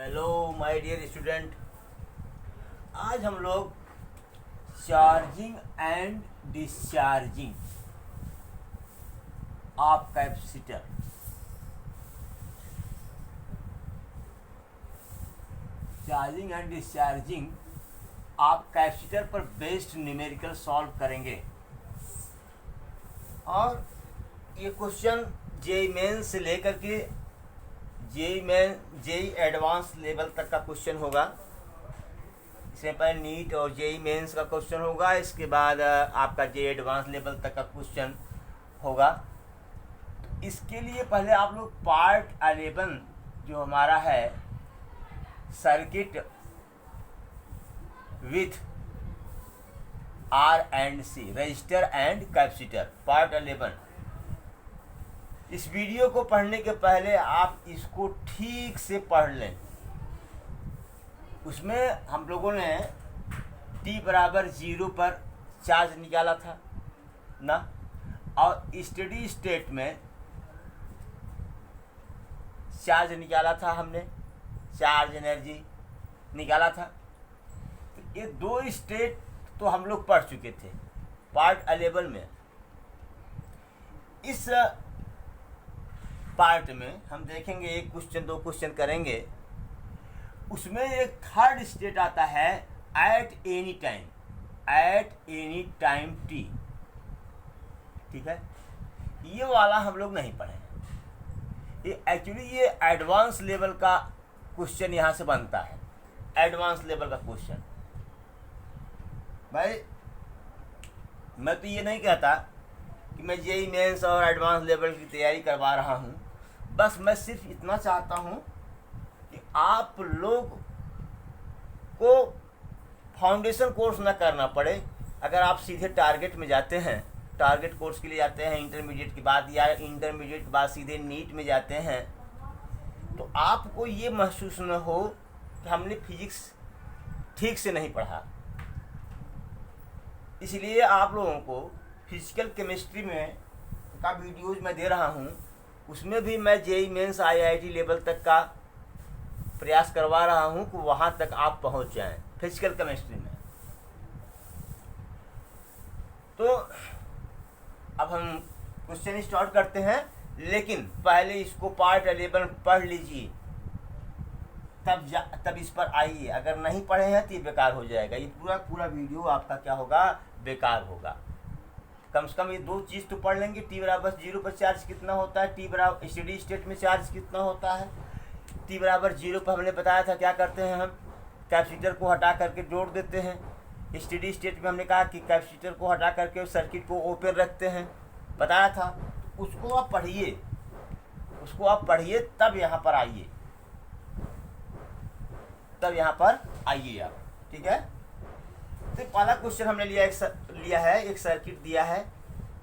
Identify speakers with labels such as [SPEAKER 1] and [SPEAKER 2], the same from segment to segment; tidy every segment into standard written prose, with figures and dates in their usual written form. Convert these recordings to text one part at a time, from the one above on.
[SPEAKER 1] Hello my dear student. आज हम लोग charging and discharging of capacitor charging and discharging of capacitor पर based numerical solve करेंगे। और ये क्वेश्चन जेई मेन से लेकर के जेई एडवांस लेवल तक का क्वेश्चन होगा। इसमें पहले नीट और जेई मेंस का क्वेश्चन होगा, इसके बाद आपका जेई एडवांस लेवल तक का क्वेश्चन होगा। तो इसके लिए पहले आप लोग पार्ट 11 जो हमारा है circuit with R and C resistor and capacitor part 11, इस वीडियो को पढ़ने के पहले आप इसको ठीक से पढ़ लें। उसमें हम लोगों ने t बराबर 0 पर चार्ज निकाला था ना, और स्टेडी स्टेट में चार्ज निकाला था, हमने चार्ज एनर्जी निकाला था। तो ये दो स्टेट तो हम लोग पढ़ चुके थे पार्ट 11 में। इस पार्ट में हम देखेंगे एक क्वेश्चन दो क्वेश्चन करेंगे। उसमें एक थर्ड स्टेट आता है एट एनी टाइम टी। ठीक है, ये वाला हम लोग नहीं पढ़े। ये एक्चुअली ये एडवांस लेवल का क्वेश्चन यहाँ से बनता है। एडवांस लेवल का क्वेश्चन भाई, मैं तो ये नहीं कहता कि मैं जेई मेंस और एडवांस लेवल की तैयारी करवा रहा हूँ। बस मैं सिर्फ इतना चाहता हूँ कि आप लोग को फाउंडेशन कोर्स ना करना पड़े। अगर आप सीधे टारगेट में जाते हैं, टारगेट कोर्स के लिए जाते हैं इंटरमीडिएट के बाद, या इंटरमीडिएट के बाद सीधे नीट में जाते हैं, तो आपको ये महसूस न हो कि हमने फिजिक्स ठीक से नहीं पढ़ा। इसलिए आप लोगों को फिजिकल केमिस्ट्री में का वीडियोज मैं दे रहा हूँ। उसमें भी मैं जेई मेंस आईआईटी लेवल तक का प्रयास करवा रहा हूँ कि वहाँ तक आप पहुँच जाएं फिजिकल केमिस्ट्री में। तो अब हम क्वेश्चन स्टार्ट करते हैं, लेकिन पहले इसको पार्ट 11 पढ़ लीजिए, तब इस पर आइए। अगर नहीं पढ़े हैं तो ये बेकार हो जाएगा। ये पूरा वीडियो आपका क्या होगा, बेकार होगा। कम से कम ये दो चीज़ तो पढ़ लेंगे। t बराबर 0 पर चार्ज कितना होता है, t बराबर स्टेडी स्टेट में चार्ज कितना होता है। t बराबर 0 पर हमने बताया था क्या करते हैं, हम कैपेसिटर को हटा करके जोड़ देते हैं। स्टेडी स्टेट में हमने कहा कि कैपेसिटर को हटा करके सर्किट को ओपन रखते हैं, बताया था। उसको आप पढ़िए, तब यहाँ पर आइए आप। ठीक है, तो पहला क्वेश्चन हमने लिया है। एक सर्किट दिया है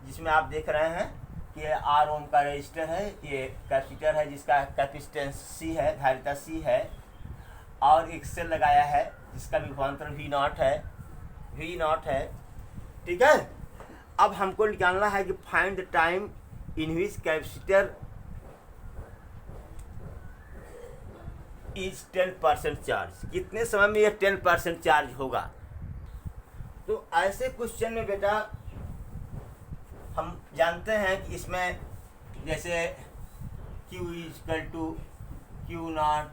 [SPEAKER 1] जिसमें आप देख रहे हैं कि आर ओम का रजिस्टर है, ये कैपेसिटर है जिसका कैपेसिटेंस C है, धारिता C है, और एक सेल लगाया है जिसका विभवांतर V नॉट है। ठीक है, अब हमको निकालना है कि find the time in which capacitor is 10% charge. कितने समय में यह 10% चार्ज होगा। तो ऐसे क्वेश्चन में बेटा हम जानते हैं कि इसमें जैसे Q equal to Q naught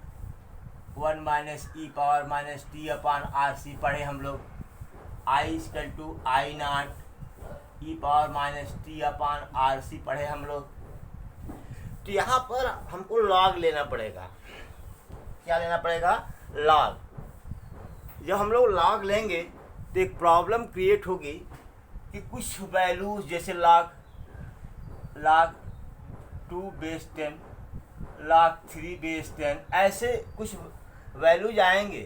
[SPEAKER 1] 1 minus e power minus t upon R C पढ़े हम लोग। I equal to I naught e power minus t upon R C पढ़े हम लोग। तो यहाँ पर हमको लॉग लेना पड़ेगा। क्या लेना पड़ेगा, लॉग। जब हम लोग लॉग लेंगे तो एक प्रॉब्लम क्रिएट होगी कि कुछ वैल्यूज जैसे log 2 बेस 10, log 3 बेस 10, ऐसे कुछ वैल्यूज आएंगे।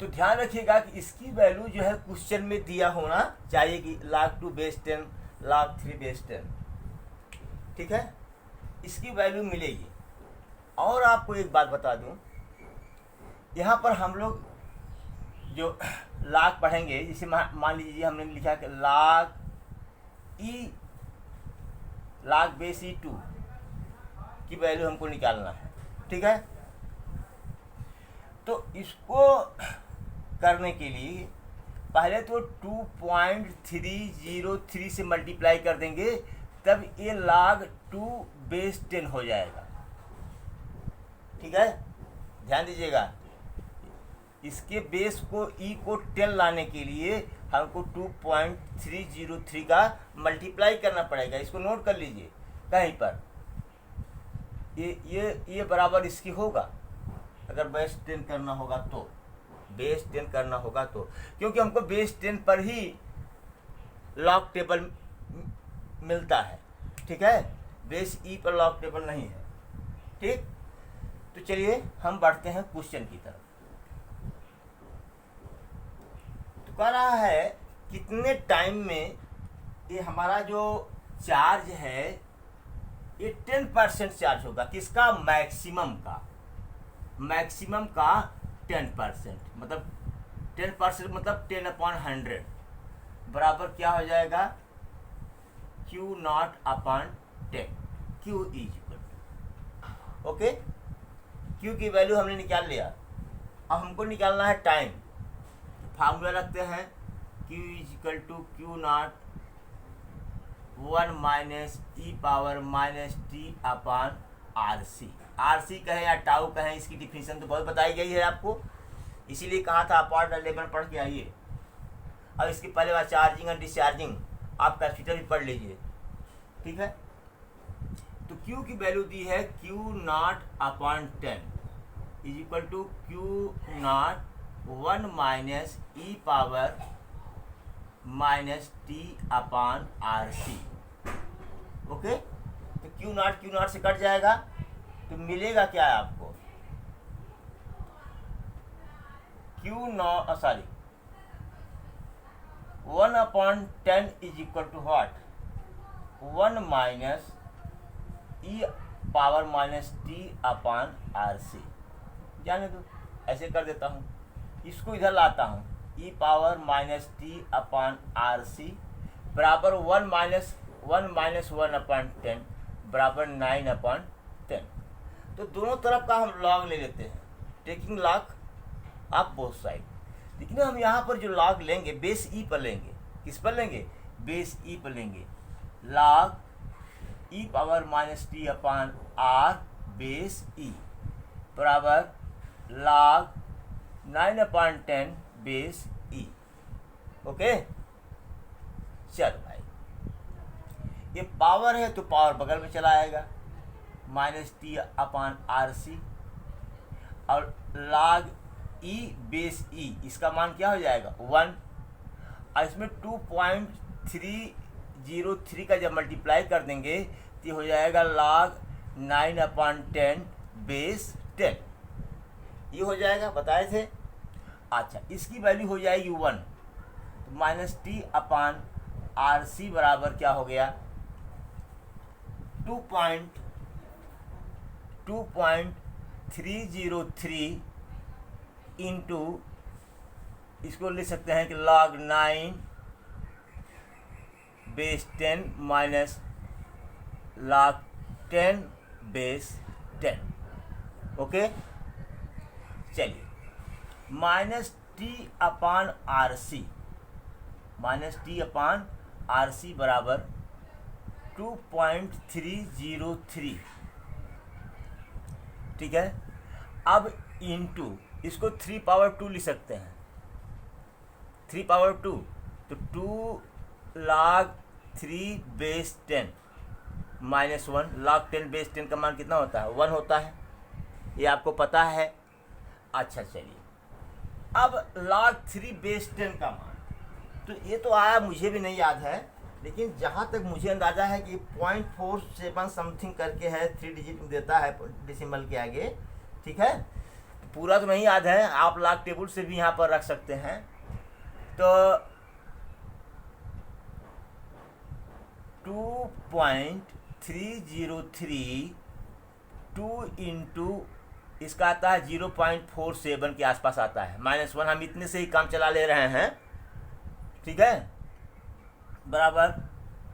[SPEAKER 1] तो ध्यान रखिएगा कि इसकी वैल्यू जो है क्वेश्चन में दिया होना चाहिए कि log 2 बेस 10, log 3 बेस 10। ठीक है, इसकी वैल्यू मिलेगी। और आपको एक बात बता दूं, यहाँ पर हम लोग जो log पढ़ेंगे, जिसे मान लीजिए हमने लिखा कि log बेस E2 की वैल्यू हमको निकालना है। ठीक है, तो इसको करने के लिए पहले तो 2.303 से मल्टीप्लाई कर देंगे, तब ये log 2 बेस 10 हो जाएगा। ठीक है, ध्यान दीजिएगा, इसके बेस को e को 10 लाने के लिए हमको 2.303 का मल्टीप्लाई करना पड़ेगा। इसको नोट कर लीजिए कहीं पर, ये बराबर इसकी होगा अगर बेस 10 करना होगा तो, बेस 10 करना होगा तो, क्योंकि हमको बेस 10 पर ही लॉग टेबल मिलता है। ठीक है, बेस ई पर लॉग टेबल नहीं है। ठीक, तो चलिए हम बढ़ते हैं क्वेश्चन की तरफ। तो कह रहा है कितने टाइम में ये हमारा जो चार्ज है ये 10% चार्ज होगा, किसका? मैक्सिमम का, मैक्सिमम का 10%, मतलब 10% मतलब 10/100 बराबर क्या हो जाएगा? Q0/10, Q equal, okay. Q की वैल्यू हमने निकाल लिया, अब हमको निकालना है टाइम। फार्मूला रखते हैं Q equal to Q0 1 - e⁻t/RC। RC कहें या टाउ कहें, इसकी डिफिनीशन तो बहुत बताई गई है आपको, इसीलिए कहा था पार्ट 11 पढ़ के आइए। अब इसके पहले बार चार्जिंग और डिस्चार्जिंग आप कैपेसिटर भी पढ़ लीजिए। ठीक है, तो Q की वैल्यू दी है Q0/10 is equal to Q0 1 - e⁻t/RC। Okay, तो Q0 से कट जाएगा, तो मिलेगा क्या है आपको? Q0 1/10 is equal to what? 1 - e⁻t/RC। जाने दो, ऐसे कर देता हूँ, इसको इधर लाता हूँ, e⁻t/RC बराबर 1 - 1/10 बराबर 9/10। तो दोनों तरफ का हम लॉग ले लेते हैं, taking log of both side. लेकिन हम यहाँ पर जो लॉग लेंगे बेस ई पर लेंगे। किस पर लेंगे? बेस ई पर लेंगे। लॉग e⁻t/r बेस ई बराबर लॉग 9/10 बेस ई। ओके, चलो भाई, ये पावर है तो पावर बगल में चला आएगा, -t/RC, और log e बेस ई, इसका मान क्या हो जाएगा? 1। और इसमें 2.303 का जब मल्टीप्लाई कर देंगे तो हो जाएगा log 9/10 बेस 10। ये हो जाएगा, बताए थे। अच्छा, इसकी वैल्यू हो जाएगी 1, तो -t/RC बराबर क्या हो गया? 2.303 इंटू, इसको लिख सकते हैं कि log 9 base 10 minus log 10 base 10। Okay, चलिए, -t/RC बराबर 2.303। ठीक है, अब इंटू, इसको 3/2 लिख सकते हैं, 3/2, तो 2 log 3 base 10 minus 1। log 10 base 10 का मान कितना होता है? 1 होता है, ये आपको पता है। अच्छा, चलिए, अब log 3 बेस 10 का मान, तो ये तो आया, मुझे भी नहीं याद है, लेकिन जहाँ तक मुझे अंदाज़ा है कि 0.47 समथिंग करके है, 3 डिजिट में देता है डेसिमल के आगे। ठीक है, पूरा तो नहीं याद है, आप log टेबल से भी यहाँ पर रख सकते हैं। तो 2.303 2 इंटू इसका आता है 0.47 के आसपास आता है, -1, हम इतने से ही काम चला ले रहे हैं। ठीक है, बराबर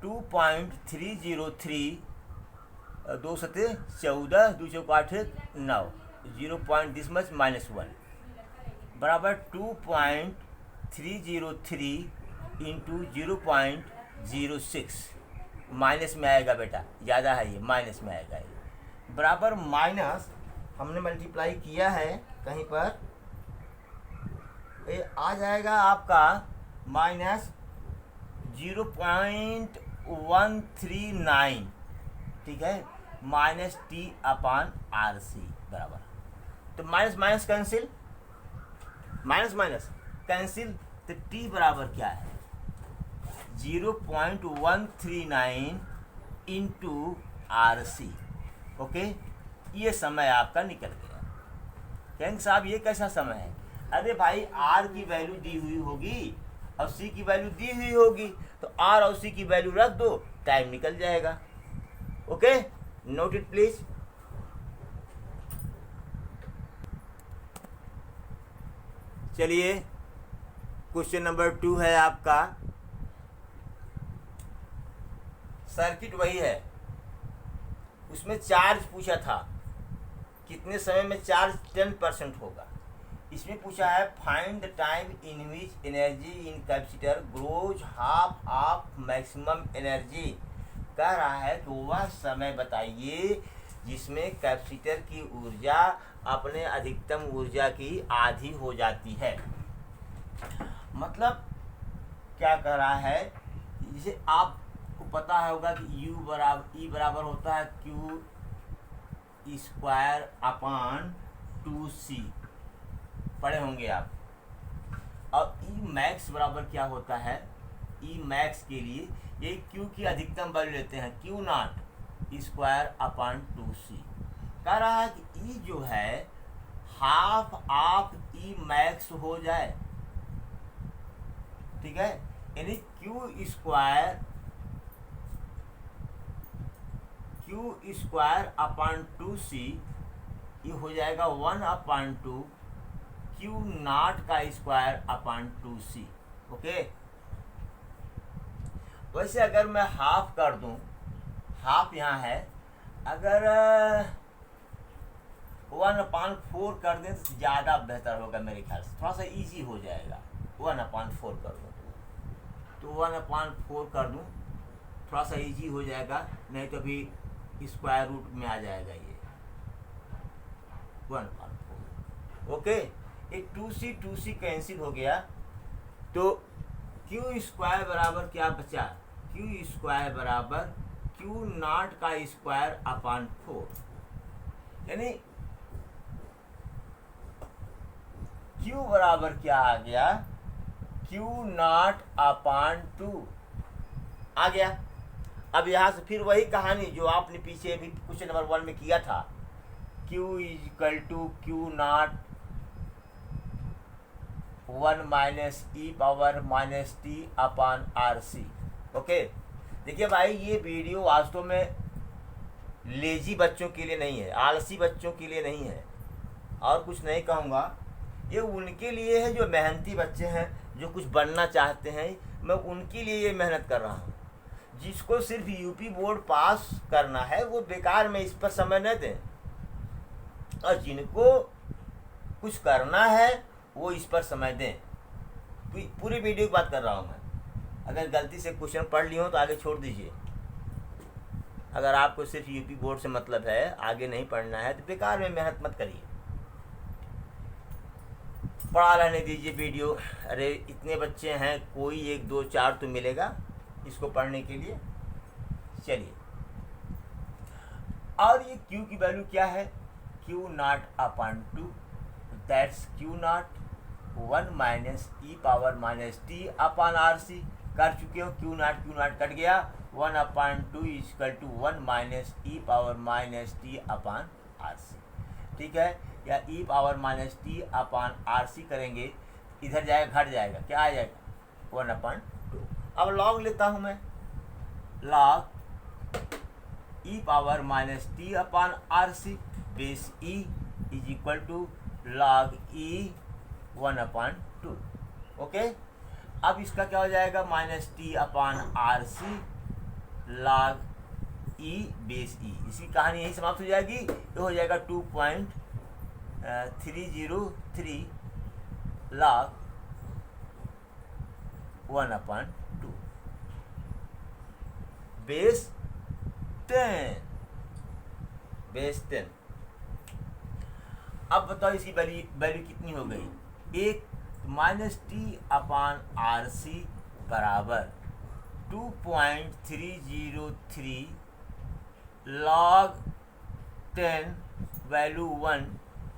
[SPEAKER 1] 2.303, 2 × 7 = 14, 2 × 8 = 9, 0. This much -1। बराबर 2.303 इंटू 0.06 माइनस में आएगा बेटा, ज़्यादा है ये, माइनस में आएगा ये, बराबर माइनस हमने मल्टीप्लाई किया है कहीं पर, ये आ जाएगा आपका माइनस 0.139, ठीक है, माइनस टी अपान आर सी बराबर, तो minus minus cancel, minus minus cancel, तो टी बराबर क्या है 0.139 इंटू आर सी। ओके, ये समय आपका निकल गया। कहेंगे साहब ये कैसा समय है? अरे भाई आर की वैल्यू दी हुई होगी और सी की वैल्यू दी हुई होगी, तो आर और सी की वैल्यू रख दो, टाइम निकल जाएगा। Okay, note it please. चलिए क्वेश्चन नंबर 2 है आपका, सर्किट वही है, उसमें चार्ज पूछा था, कितने समय में चार्ज 10% होगा। इसमें पूछा है find the time in which energy in capacitor grows half of maximum energy. कह रहा है कि वह समय बताइए जिसमें कैपेसिटर की ऊर्जा अपने अधिकतम ऊर्जा की आधी हो जाती है। मतलब क्या कह रहा है, जैसे आपको पता होगा कि U बराबर E बराबर होता है Q स्क्वायर अपान 2C, पढ़े होंगे आप। और E मैक्स बराबर क्या होता है, E मैक्स के लिए ये Q की अधिकतम वैल्यू लेते हैं, Q not square upon 2C। कह रहा है कि E जो है हाफ ऑफ E मैक्स हो जाए, ठीक है, यानी Q स्क्वायर अपान 2C, ये हो जाएगा 1/2 Q नॉट का स्क्वायर अपान 2C। ओके, वैसे अगर मैं हाफ कर दूं, हाफ यहाँ है, अगर 1/4 कर दें तो ज़्यादा बेहतर होगा मेरे ख्याल से, थोड़ा सा इजी हो जाएगा। 1/4 कर दूँ तो 1/4 कर दूँ, थोड़ा सा इजी हो जाएगा, नहीं तो अभी स्क्वायर रूट में आ जाएगा ये 1/4। ओके, ये 2C कैंसिल हो गया, तो Q स्क्वायर बराबर क्या बचा, Q स्क्वायर बराबर Q नॉट का स्क्वायर अपान 4, यानी Q बराबर क्या आ गया, Q नॉट अपान 2 आ गया। अब यहाँ से फिर वही कहानी जो आपने पीछे भी क्वेश्चन नंबर 1 में किया था, Q equal to Q naught 1 minus e power minus t upon R C. Okay, देखिए भाई ये वीडियो वास्तव में लेजी बच्चों के लिए नहीं है, आलसी बच्चों के लिए नहीं है, और कुछ नहीं कहूँगा, ये उनके लिए है जो मेहनती बच्चे हैं, जो कुछ बनना चाहते हैं। मैं उनके लिए ये मेहनत कर रहा हूँ। जिसको सिर्फ यूपी बोर्ड पास करना है वो बेकार में इस पर समय न दें, और जिनको कुछ करना है वो इस पर समय दें। पूरी वीडियो की बात कर रहा हूँ मैं। अगर गलती से क्वेश्चन पढ़ ली हो तो आगे छोड़ दीजिए। अगर आपको सिर्फ यूपी बोर्ड से मतलब है, आगे नहीं पढ़ना है, तो बेकार में मेहनत मत करिए, पढ़ा रहने दीजिए वीडियो। अरे इतने बच्चे हैं, कोई 1 2 4 तो मिलेगा इसको पढ़ने के लिए। चलिए, और ये Q की वैल्यू क्या है, Q naught upon 2, that's Q naught 1 minus e power minus t upon R C. कर चुके हो, Q नॉट कट गया, 1/2 equal to 1 minus e power minus t upon R C. ठीक है, या e power minus t upon R C करेंगे, इधर जाएगा घट जाएगा, क्या आ जाएगा 1/2। अब लॉग लेता हूँ मैं, log e power minus t upon R C base e is equal to log e 1/2। Okay, अब इसका क्या हो जाएगा, minus t upon R C log e base e. इसकी कहानी यही समाप्त हो जाएगी। ये हो जाएगा 2.303 log 1/2 बेस 10। अब बताओ इसकी वैल्यू कितनी हो गई? एक -t/RC बराबर 2.303 log 10 value 1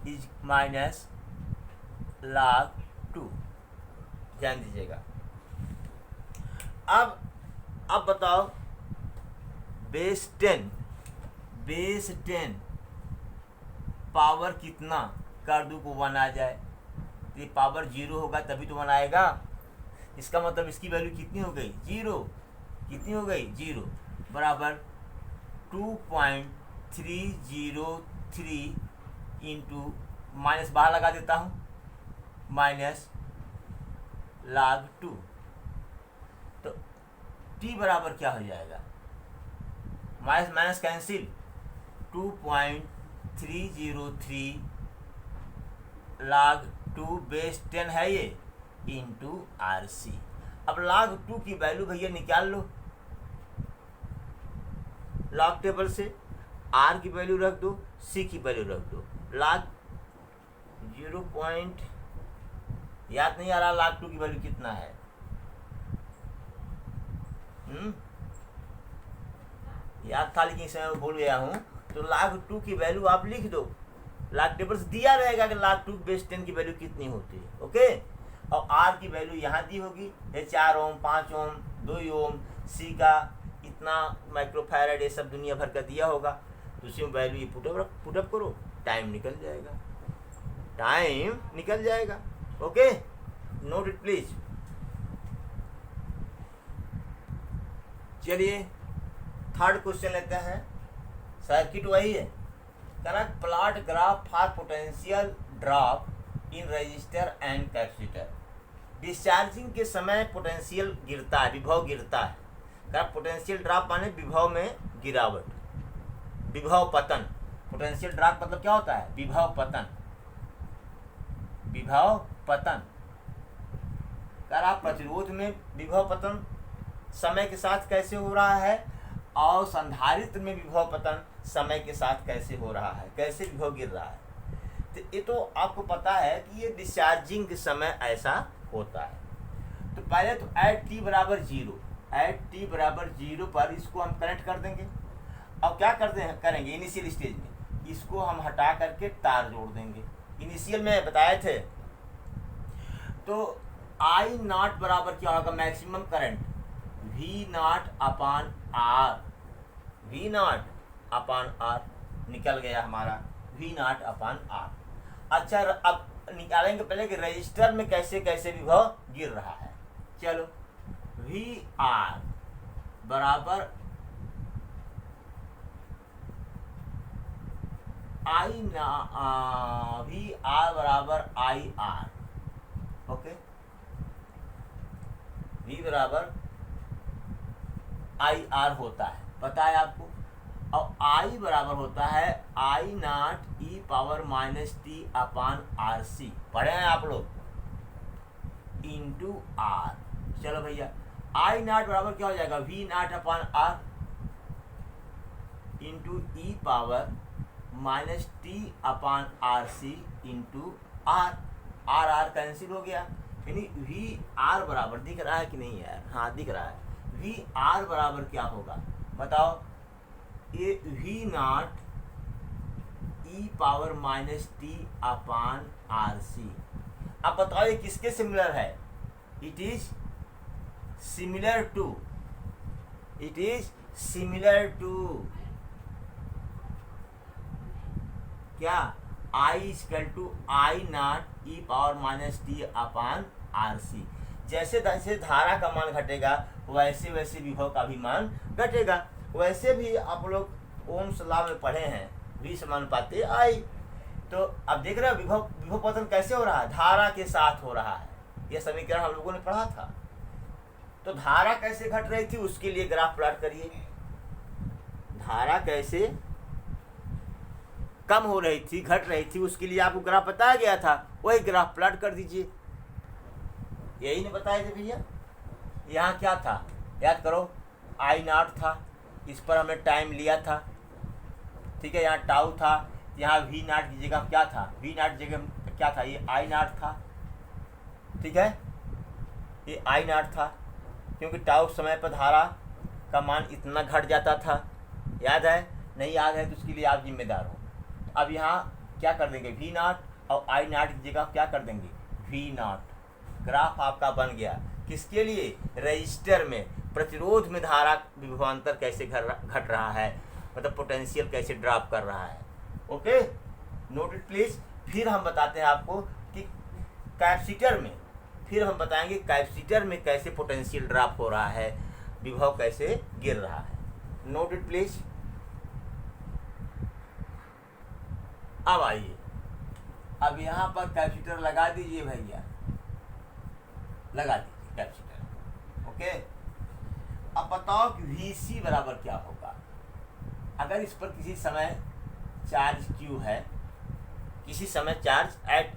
[SPEAKER 1] is minus log 2। ध्यान दीजिएगा। अब बताओ बेस 10 पावर कितना कर दूँ को 1 आ जाए? तो ये पावर 0 होगा तभी तो 1 आएगा। इसका मतलब इसकी वैल्यू कितनी हो गई? 0। कितनी हो गई? 0 बराबर 2.303 इंटू माइनस बाहर लगा देता हूँ माइनस log 2। तो t बराबर क्या हो जाएगा? Minus minus cancel 2.303 log 2 base 10 है ये इंटू RC। अब log 2 की वैल्यू भैया निकाल लो लॉग टेबल से। R की वैल्यू रख दो, C की वैल्यू रख दो। log 0 पॉइंट याद नहीं आ रहा log 2 की वैल्यू कितना है? याद था लेकिन इस समय भूल गया हूँ। तो log 2 की वैल्यू आप लिख दो, log टेबल से दिया रहेगा कि log 2 बेस 10 की वैल्यू कितनी होती है। ओके, और R की वैल्यू यहाँ दी होगी, ये 4 ओम 5 ओम 2 ओम, C का इतना माइक्रोफैराड, ये सब दुनिया भर का दिया होगा। तो उसी में वैल्यू ये पुटअप करो, टाइम निकल जाएगा। Okay, note it please. चलिए थर्ड क्वेश्चन लेते हैं। सर्किट वही है, correct plot graph for potential drop in register and capacitor. Discharging के समय पोटेंशियल गिरता है, विभव गिरता है। करेक्ट, पोटेंशियल ड्रॉप माने विभव में गिरावट, विभव पतन। पोटेंशियल ड्रॉप मतलब क्या होता है? विभव पतन। प्रतिरोध में विभव पतन समय के साथ कैसे हो रहा है, और संधारित्र में विभव पतन समय के साथ कैसे हो रहा है, कैसे विभव गिर रहा है। तो ये तो आपको पता है कि ये डिस्चार्जिंग के समय ऐसा होता है। तो पहले तो एट t बराबर 0 पर इसको हम कनेक्ट कर देंगे। अब क्या करेंगे इनिशियल स्टेज में, इसको हम हटा करके तार जोड़ देंगे। इनिशियल में बताए थे। तो I0 बराबर क्या होगा? मैक्सिमम करंट V0 अपान R निकल गया हमारा, V0/R। अच्छा, अब निकालेंगे पहले कि रजिस्टर में कैसे कैसे विभव गिर रहा है। चलो, VR बराबर VR बराबर IR। ओके, V बराबर IR होता है, पता है आपको। और I बराबर होता है I0 e⁻t/RC। पढ़े हैं आप लोग, इंटू R। चलो भैया, I0 बराबर क्या हो जाएगा? V0/R into e⁻t/RC into R। R cancel हो गया, यानी VR बराबर, दिख रहा है कि नहीं यार? हाँ दिख रहा है। VR बराबर क्या होगा बताओ? ये V0 e⁻t/RC। अब बताओ ये किसके सिमिलर है? इट इज सिमिलर टू क्या? I=I0 e⁻t/RC। जैसे जैसे धारा का मान घटेगा वैसे वैसे विभव का भी मान घटेगा। वैसे भी आप लोग ओम्स लॉ में पढ़े हैं, V समानुपाती I। तो अब देख रहे हो विभव पतन कैसे हो रहा है? धारा के साथ हो रहा है। यह समीकरण हम लोगों ने पढ़ा था। तो धारा कैसे घट रही थी उसके लिए ग्राफ प्लॉट करिए। धारा कैसे कम हो रही थी, घट रही थी, उसके लिए आपको ग्राफ बताया गया था, वही ग्राफ प्लॉट कर दीजिए। यही नहीं बताए थे भैया। यहाँ क्या था याद करो, आई नॉट था, इस पर हमने टाइम लिया था, ठीक है। यहाँ टाउ था, यहाँ वी नॉट की जगह क्या था, वी नॉट जगह क्या था, ये आई नॉट था, ठीक है, ये आई नॉट था, क्योंकि टाउ समय पर धारा का मान इतना घट जाता था। याद है? नहीं याद है तो उसके लिए आप जिम्मेदार हो। अब यहाँ क्या कर देंगे, वी नॉट और आई नॉट की जगह क्या कर देंगे, वी नॉट। ग्राफ आपका बन गया। किसके लिए, रजिस्टर में प्रतिरोध में धारा विभवांतर कैसे घट रहा है, मतलब पोटेंशियल कैसे ड्रॉप कर रहा है। Okay, note it please. फिर हम बताते हैं आपको कि कैपेसिटर में, फिर हम बताएंगे कैपेसिटर में कैसे पोटेंशियल ड्रॉप हो रहा है, विभव कैसे गिर रहा है। Note it please. अब आइए, अब यहाँ पर कैपेसिटर लगा दीजिए भैया, लगा दीजिए कैपेसिटर। ओके, अब बताओ कि VC बराबर क्या होगा। अगर इस पर किसी समय चार्ज Q है, किसी समय चार्ज एट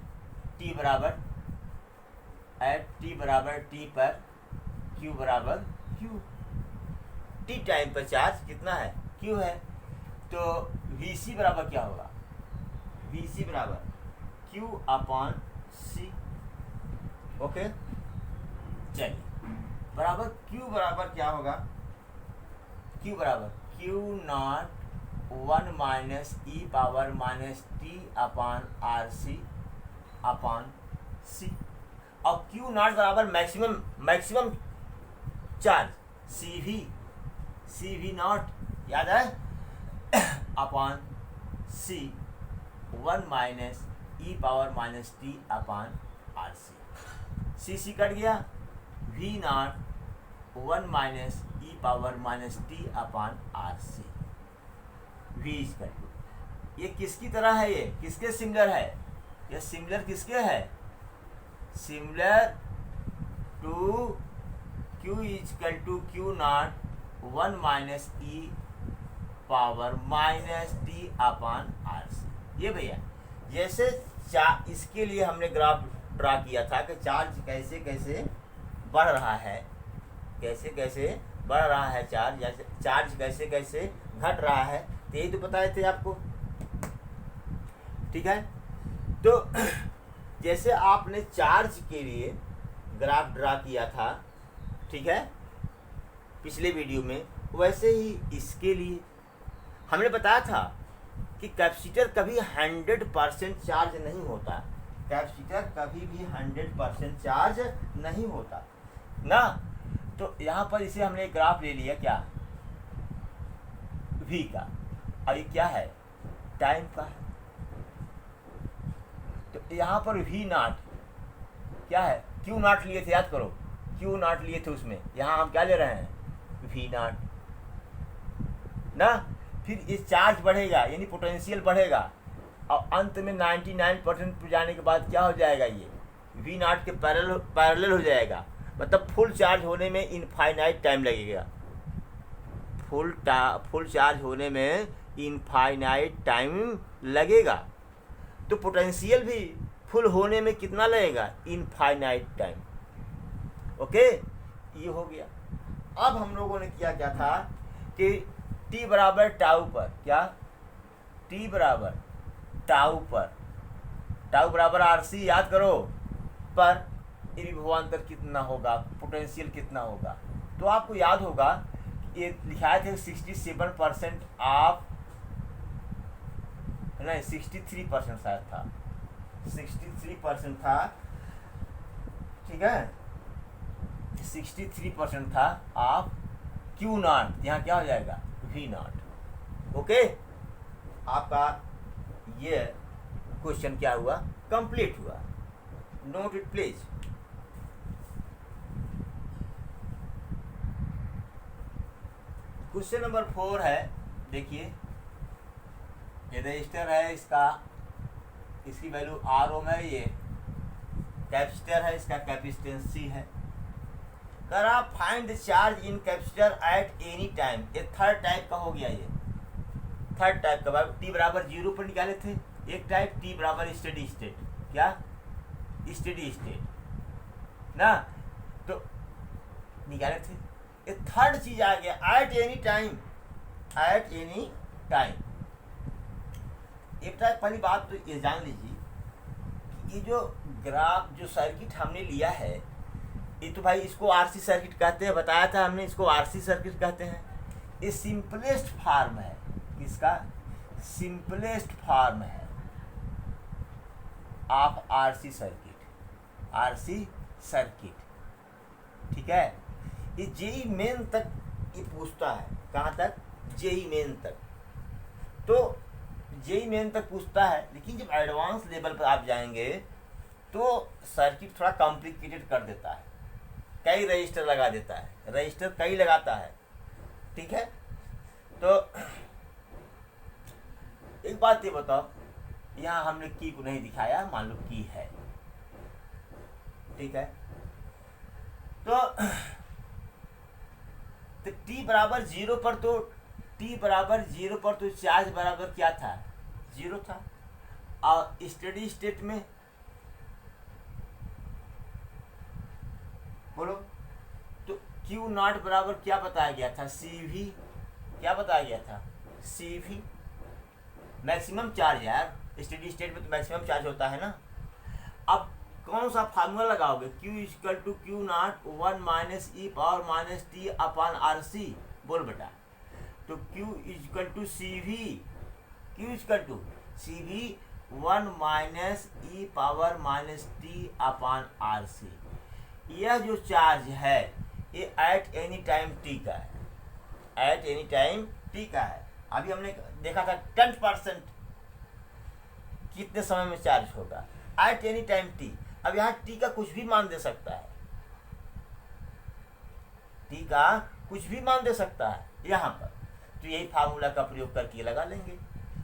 [SPEAKER 1] T बराबर T पर Q बराबर Q, T टाइम पर चार्ज कितना है, Q है, तो VC बराबर क्या होगा, VC बराबर Q अपॉन C। ओके, चलिए, बराबर Q बराबर क्या होगा, Q बराबर Q naught 1 minus e power minus t upon RC upon C, और Q नॉट बराबर मैक्सिमम चार्ज CV नॉट, याद है, upon C 1 minus e power minus t upon RC। C cut गया, V naught 1 minus e power minus t upon RC, V equal to, ये किसकी तरह है, ये किसके सिमिलर है, ये सिमिलर किसके है, similar to Q equal to Q naught 1 minus e power minus t upon RC। ये भैया जैसे इसके लिए हमने ग्राफ ड्रा किया था कि चार्ज कैसे कैसे बढ़ रहा है, कैसे कैसे बढ़ रहा है चार्ज, जैसे चार्ज कैसे कैसे घट रहा है, तो यही तो बताए थे आपको, ठीक है। तो जैसे आपने चार्ज के लिए ग्राफ ड्रा किया था, ठीक है, पिछले वीडियो में, वैसे ही इसके लिए हमने बताया था कि कैपेसिटर कभी 100% चार्ज नहीं होता, कैपेसिटर कभी भी 100% चार्ज नहीं होता ना। तो यहाँ पर इसे हमने एक ग्राफ ले लिया, क्या, V का, और ये क्या है, टाइम का है। तो यहाँ पर V नॉट क्या है, Q नॉट लिए थे, याद करो, Q नॉट लिए थे उसमें, यहाँ हम क्या ले रहे हैं, V नॉट ना। फिर ये चार्ज बढ़ेगा यानी पोटेंशियल बढ़ेगा, और अंत में 99% पर जाने के बाद क्या हो जाएगा, ये V नॉट के पैरेलल हो जाएगा, मतलब फुल चार्ज होने में इनफाइनाइट टाइम लगेगा, फुल चार्ज होने में इनफाइनाइट टाइम लगेगा। तो पोटेंशियल भी फुल होने में कितना लगेगा, इनफाइनाइट टाइम। ओके, ये हो गया। अब हम लोगों ने क्या क्या था कि T बराबर टाउ पर, क्या, T बराबर टाउ पर, टाउ बराबर RC, याद करो, पर विभवांतर कितना होगा, पोटेंशियल कितना होगा। तो आपको याद होगा ये लिखा थे 67% ऑफ, नहीं 63% शायद था, 63% था, ठीक है, 63% था ऑफ Q नॉट, यहाँ क्या हो जाएगा, V नॉट। ओके, आपका ये क्वेश्चन क्या हुआ, कंप्लीट हुआ। Note it please. Question number 4 है, देखिए, ये रजिस्टर है, इसकी वैल्यू R ओम है, ये कैपेसिटर है, इसका कैपेसिटेंस C है। कर आप find the charge in capacitor at any time, ये थर्ड टाइप का हो गया, ये थर्ड टाइप का। T बराबर 0 पर निकाले थे एक टाइप, T बराबर स्टेडी स्टेट, क्या, स्टेडी स्टेट ना, तो निकाले थे। ये थर्ड चीज आ गया, at any time, at any time. एक पहली बात तो ये जान लीजिए कि ये जो ग्राफ जो सर्किट हमने लिया है, ये तो भाई इसको आरसी सर्किट कहते हैं, बताया था हमने, इसको आरसी सर्किट कहते हैं। ये सिंपलेस्ट फॉर्म है, इसका सिंपलेस्ट फॉर्म है of RC circuit, RC circuit, ठीक है। ये जेई मेन तक ये पूछता है, कहाँ तक, जेई मेन तक। तो जेई मेन तक पूछता है, लेकिन जब एडवांस लेवल पर आप जाएंगे तो सर्किट थोड़ा कॉम्प्लिकेटेड कर देता है, कई रजिस्टर लगा देता है, रजिस्टर कई लगाता है, ठीक है। तो एक बात ये बताओ, यहाँ हमने की को नहीं दिखाया, मान लो की है, ठीक है। तो t बराबर 0 पर, तो t बराबर 0 पर तो चार्ज बराबर क्या था, 0 था। और स्टेडी स्टेट में बोलो तो Q नॉट बराबर क्या बताया गया था, CV, क्या बताया गया था, CV, मैक्सिमम चार्ज यार, स्टेडी स्टेट में तो मैक्सिमम चार्ज होता है ना। अब कौन सा फार्मूला लगाओगे, Q equal to Q naught 1 minus e power minus t upon RC, बोल बेटा। तो Q equal to CV, Q equal to CV 1 minus e power minus t upon RC। यह जो चार्ज है ये एट एनी टाइम टी का है, at any time T का है। अभी हमने देखा था 10% कितने समय में चार्ज होगा, एट एनी टाइम टी। अब यहाँ टी का कुछ भी मान दे सकता है, टी का कुछ भी मान दे सकता है यहाँ पर। तो यही फार्मूला का प्रयोग करके लगा लेंगे,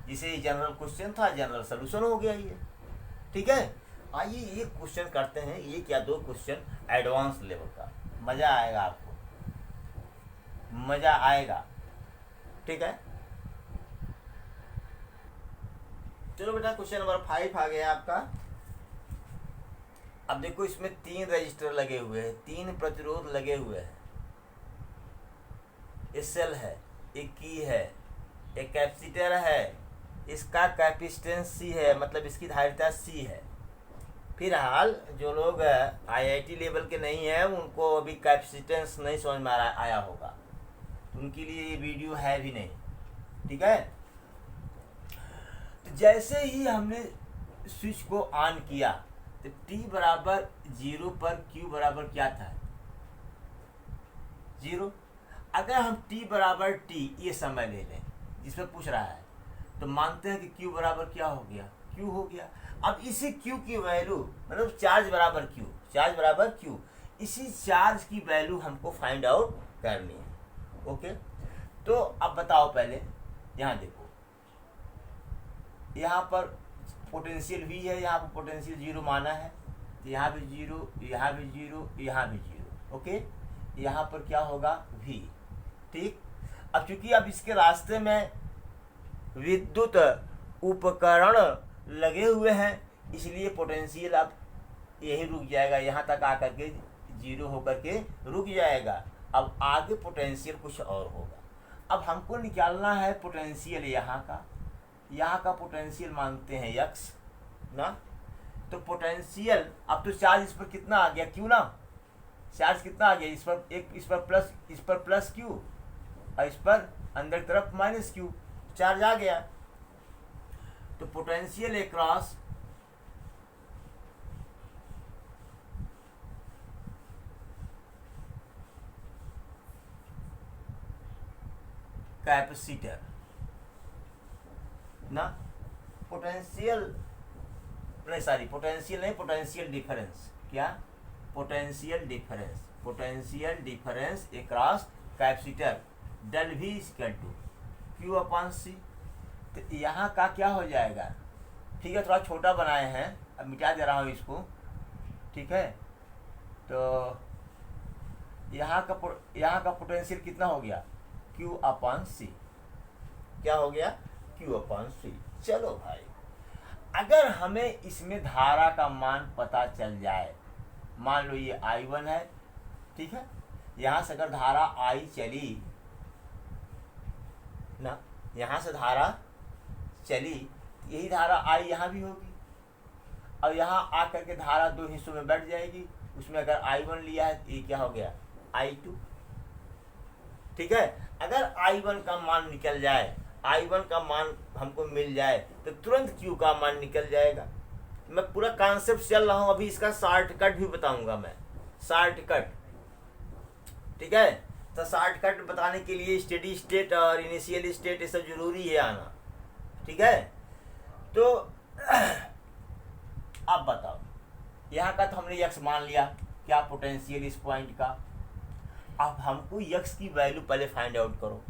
[SPEAKER 1] जिसे जनरल क्वेश्चन था, जनरल सोल्यूशन हो गया ये, ठीक है। आइए ये क्वेश्चन करते हैं, ये क्या, दो क्वेश्चन एडवांस लेवल का, मजा आएगा आपको, मजा आएगा, ठीक है। चलो बेटा क्वेश्चन नंबर 5 आ गया आपका। अब देखो इसमें 3 रजिस्टर लगे हुए हैं, 3 प्रतिरोध लगे हुए हैं, एक सेल है, एक की है, एक कैपेसिटर है, इसका कैपेसिटेंस C है, मतलब इसकी धारिता C है। फिलहाल जो लोग IIT लेवल के नहीं हैं उनको अभी कैपेसिटेंस नहीं समझ में आया होगा, उनके लिए ये वीडियो है भी नहीं, ठीक है। तो जैसे ही हमने स्विच को ऑन किया तो t बराबर 0 पर Q बराबर क्या था, 0। अगर हम t बराबर t ये समय ले लें जिसमें पूछ रहा है, तो मानते हैं कि Q बराबर क्या हो गया, Q हो गया। अब इसी Q की वैल्यू, मतलब चार्ज बराबर Q, चार्ज बराबर Q, इसी चार्ज की वैल्यू हमको फाइंड आउट करनी है, ओके। तो अब बताओ, पहले यहाँ देखो, यहाँ पर पोटेंशियल V है, यहाँ पर पोटेंशियल 0 माना है, तो यहाँ भी 0, यहाँ भी 0, यहाँ भी 0, ओके। यहाँ पर क्या होगा, V, ठीक। अब चूंकि अब इसके रास्ते में विद्युत उपकरण लगे हुए हैं, इसलिए पोटेंशियल अब यही रुक जाएगा, यहाँ तक आकर के 0 होकर के रुक जाएगा। अब आगे पोटेंशियल कुछ और होगा। अब हमको निकालना है पोटेंशियल यहाँ का पोटेंशियल मानते हैं x ना। तो पोटेंशियल, अब तो चार्ज इस पर कितना आ गया, Q ना, चार्ज कितना आ गया, इस पर एक, इस पर प्लस Q और इस पर अंदर की तरफ माइनस Q, चार्ज आ गया। तो पोटेंशियल अक्रॉस कैपेसिटर ना, पोटेंशियल नहीं, सॉरी पोटेंशियल नहीं, पोटेंशियल डिफरेंस, क्या, potential difference across capacitor del V equal to Q upon C। तो यहाँ का क्या हो जाएगा, ठीक है, थोड़ा छोटा बनाए हैं, अब मिटा दे रहा हूँ इसको, ठीक है। तो यहाँ का पोटेंशियल कितना हो गया, Q अपॉन C, क्या हो गया, Q अपॉन C। चलो भाई, अगर हमें इसमें धारा का मान पता चल जाए मान लो ये I1 है, ठीक है। यहाँ से अगर धारा I चली ना, यहाँ से धारा चली, यही धारा I यहाँ भी होगी, और यहाँ आ करके धारा दो हिस्सों में बैठ जाएगी। उसमें अगर I1 लिया है तो ये क्या हो गया, I2, ठीक है। अगर I1 का मान निकल जाए, I1 का मान हमको मिल जाए तो तुरंत Q का मान निकल जाएगा। मैं पूरा कॉन्सेप्ट चल रहा हूँ, अभी इसका शॉर्टकट भी बताऊंगा मैं, शॉर्टकट, ठीक है। तो शॉर्टकट बताने के लिए स्टेडी स्टेट और इनिशियल स्टेट ये सब जरूरी है आना, ठीक है। तो अब बताओ, यहाँ का तो हमने यक्स मान लिया, क्या पोटेंशियल इस पॉइंट का। अब हमको यक्स की वैल्यू पहले फाइंड आउट करो,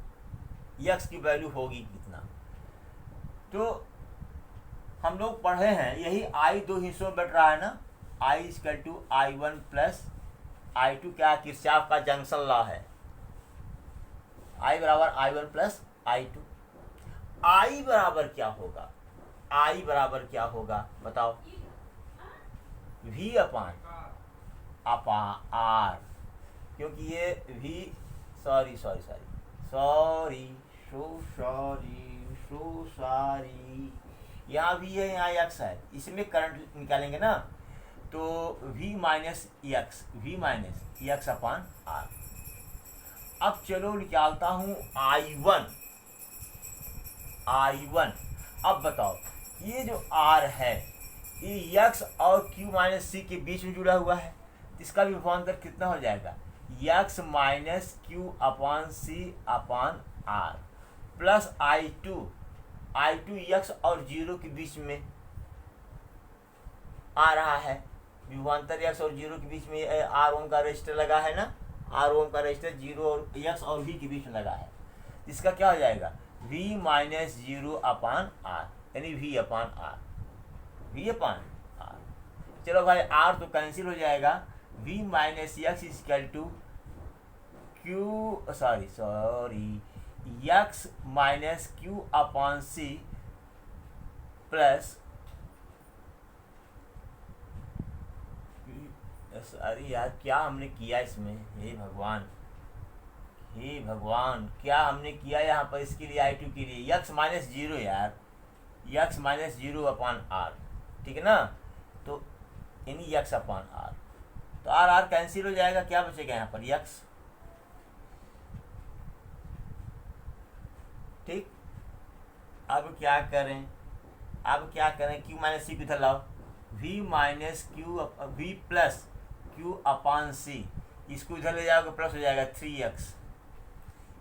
[SPEAKER 1] यक्स की वैल्यू होगी कितना। तो हम लोग पढ़े हैं, यही आई दो हिस्सों में बैठ रहा है ना, I equal to I1 plus I2, क्या किरचॉफ का जंक्शन लॉ है, I बराबर I1 प्लस I2। I बराबर क्या होगा, I बराबर क्या होगा बताओ, V अपान R, क्योंकि ये V, सॉरी यहाँ भी है, यहाँ यक्स है, इसमें करंट निकालेंगे ना, तो V माइनस यक्स अपान R। अब चलो निकालता हूँ I1। अब बताओ, ये जो R है ये यक्स और Q माइनस C के बीच में जुड़ा हुआ है, इसका भी विभवांतर कितना हो जाएगा, x minus Q upon C अपान R प्लस I2 यक्स और 0 के बीच में आ रहा है, विभवांतर यक्स और 0 के बीच में R1 का रजिस्टर लगा है ना, R1 का रजिस्टर 0 और यक्स और V के बीच में लगा है। इसका क्या हो जाएगा, V माइनस 0 अपान R, यानी V अपान R। चलो भाई R तो कैंसिल हो जाएगा, V minus x equal to x minus Q upon C plus, अरे यार क्या हमने किया इसमें, हे भगवान क्या हमने किया यहाँ पर, इसके लिए I2 के लिए यक्स माइनस 0 यार, यक्स माइनस 0 अपान R, ठीक है ना। तो यानी यक्स अपान R, तो R कैंसिल हो जाएगा, क्या बचेगा यहाँ पर यक्स, ठीक। अब क्या करें, Q माइनस C किधर लाओ, V plus Q upon C, इसको इधर ले जाओगे प्लस हो जाएगा 3x,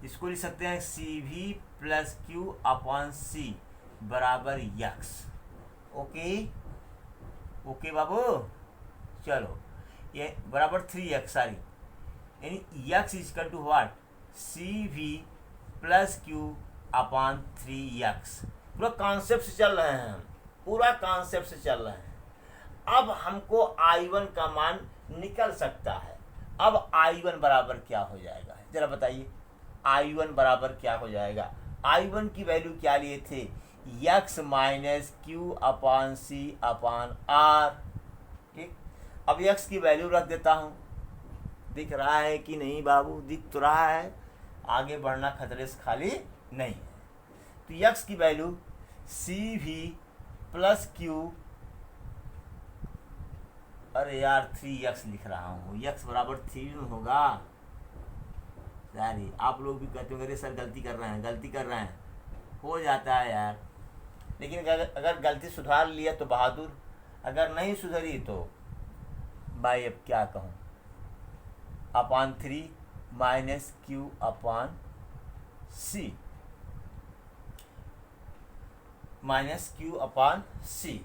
[SPEAKER 1] इसको लिख सकते हैं CV plus Q upon C बराबर यक्स। ओके बाबू, चलो ये बराबर 3x, सॉरी, यानी x equal to what, CV plus Q upon 3x। पूरा कॉन्सेप्ट से चल रहे हैं हम, पूरा कॉन्सेप्ट से चल रहे हैं। अब हमको I1 का मान निकल सकता है। अब I1 बराबर क्या हो जाएगा, जरा बताइए, I1 बराबर क्या हो जाएगा। I1 की वैल्यू क्या लिए थे, x minus Q upon C अपान R, ठीक। अब यक्स की वैल्यू रख देता हूँ, दिख रहा है कि नहीं बाबू, दिख तो रहा है, आगे बढ़ना खतरे से खाली नहीं है। तो यक्स की वैल्यू CV प्लस Q, अरे यार 3x लिख रहा हूँ, यक्स बराबर 3 होगा, यार आप लोग भी कहते हो सर गलती कर रहे हैं, हो जाता है यार। लेकिन अगर गलती सुधार लिया तो बहादुर, अगर नहीं सुधरी तो भाई अब क्या कहूँ, अपान 3 माइनस Q अपान C,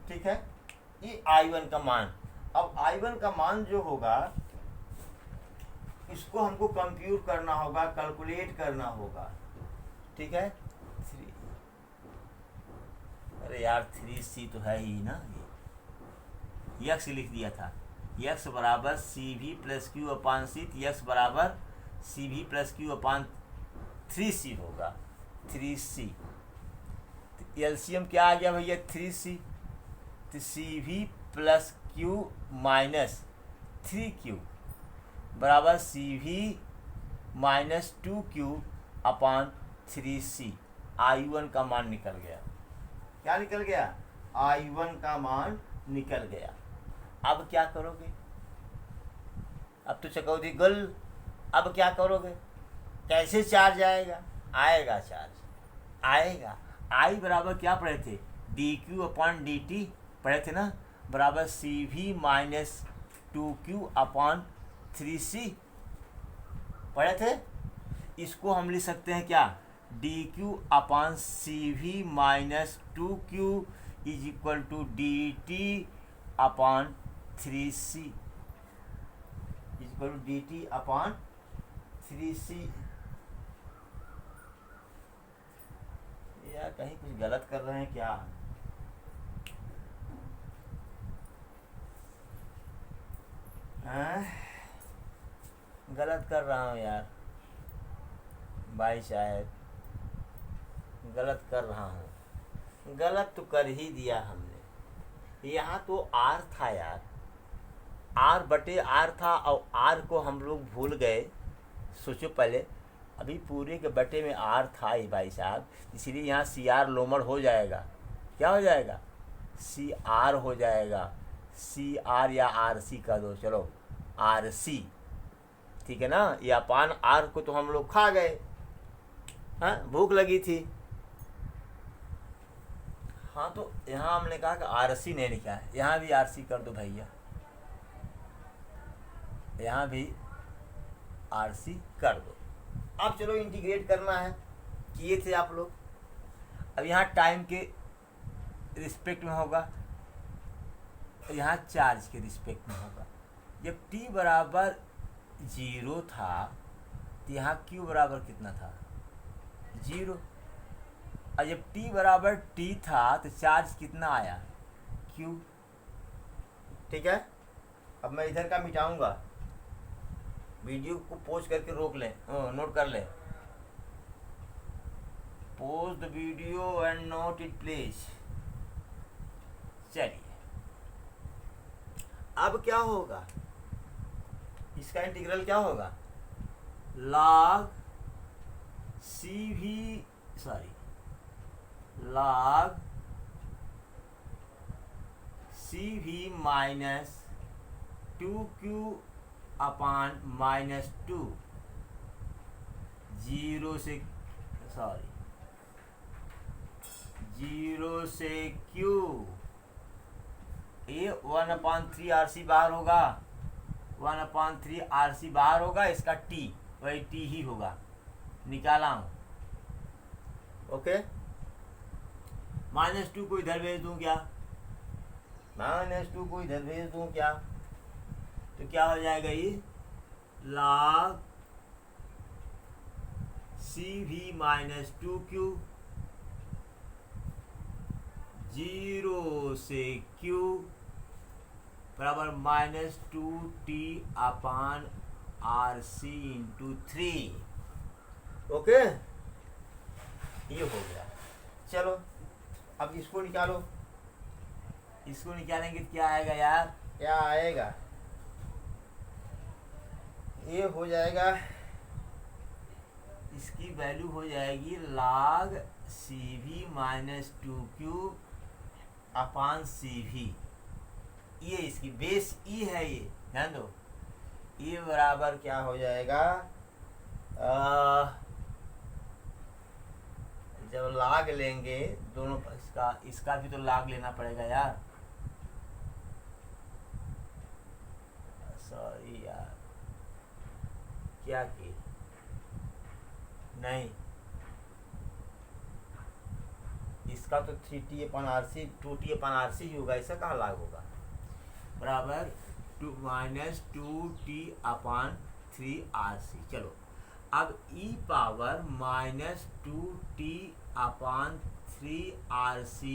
[SPEAKER 1] ठीक है। ये I1 का मान, अब I1 का मान जो होगा इसको हमको कंप्यूट करना होगा, कैलकुलेट करना होगा, ठीक है। 3, अरे यार 3C तो है ही ना, ये यक्स लिख दिया था, यक्स बराबर CV plus Q upon C, x बराबर CV प्लस Q अपान 3C होगा, 3C। एलसीएम क्या आ गया भैया 3C, तो CV plus Q minus 3Q बराबर CV माइनस 2Q अपान 3C। I1 का मान निकल गया। क्या निकल गया? I1 का मान निकल गया। अब क्या करोगे? अब तो चकौदी गुल। अब क्या करोगे? कैसे चार्ज आएगा? आएगा चार्ज, आएगा। आई बराबर क्या पढ़े थे? DQ अपॉन DT पढ़े थे ना, बराबर CV minus 2Q upon 3C पढ़े थे। इसको हम लिख सकते हैं क्या? DQ upon CV minus 2Q is equal to DT upon 3C is equal to DT upon 3C। यार कहीं कुछ गलत कर रहे हैं क्या? गलत कर रहा हूँ यार भाई साहब, गलत कर रहा हूँ। गलत तो कर ही दिया हमने। यहाँ तो आर था यार, आर बटे आर था और आर को हम लोग भूल गए। सोचो पहले, अभी पूरे के बटे में आर था ही भाई साहब, इसीलिए यहाँ CR लोमड़ हो जाएगा। क्या हो जाएगा? CR हो जाएगा। CR या RC का दो, चलो RC, ठीक है ना। ये अपान आर को तो हम लोग खा गए, हाँ भूख लगी थी। हाँ तो यहाँ हमने कहा कि RC नहीं लिखा है, यहाँ भी RC कर दो भैया, यहाँ भी RC कर दो। अब चलो इंटीग्रेट करना है, किए थे आप लोग। अब यहाँ टाइम के रिस्पेक्ट में होगा, यहाँ चार्ज के रिस्पेक्ट में होगा। जब t बराबर 0 था तो यहाँ q बराबर कितना था? 0। और जब t बराबर t था तो चार्ज कितना आया? q। ठीक है। अब मैं इधर का मिटाऊंगा, वीडियो को पॉज करके रोक लें, नोट कर लें। Pause the video and note it please. चलिए अब क्या होगा? इसका इंटीग्रल क्या होगा? log CV minus 2Q upon minus 2 0 से Q। ये 1/3 RC बाहर होगा, 1/3 RC बाहर होगा, इसका T वही T ही होगा, निकाला हूँ। ओके। -2 को इधर भेज दूँ क्या? -2 को इधर भेज दूँ क्या? तो क्या हो जाएगा? ये log CV माइनस 2Q 0 से Q बराबर -2T अपान RC इंटू 3। ओके, ये हो गया। चलो अब इसको निकालो। इसको निकालेंगे तो क्या आएगा यार? क्या आएगा? ये हो जाएगा, इसकी वैल्यू हो जाएगी log CV माइनस 2Q अपान CV। ये इसकी बेस ई है, ये ध्यान दो। ये बराबर क्या हो जाएगा? जब लाग लेंगे दोनों, इसका भी तो लाग लेना पड़ेगा यार। सॉरी यार, क्या की नहीं, इसका तो 3T अपान RC 2T अपान RC ही होगा, इसका कहाँ लाग होगा? बराबर -2T अपान 3RC। चलो अब e पावर -2T अपान 3RC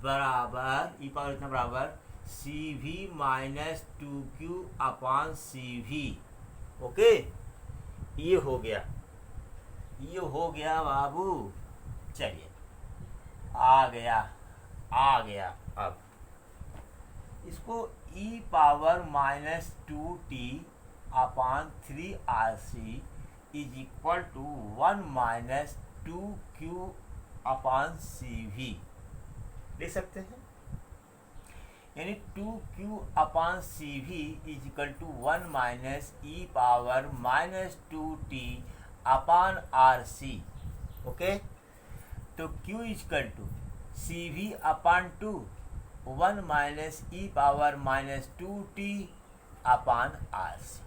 [SPEAKER 1] बराबर e पावर इतना बराबर CV माइनस 2Q अपान CV। ओके, ये हो गया, ये हो गया बाबू। चलिए आ गया। अब इसको e power -2t upon 3RC is equal to 1 - 2q upon CV लिख सकते हैं, यानी 2q upon CV is equal to 1 - e power -2t upon RC। Okay, तो q is equal to CV upon 2 1 - e power -2t upon RC।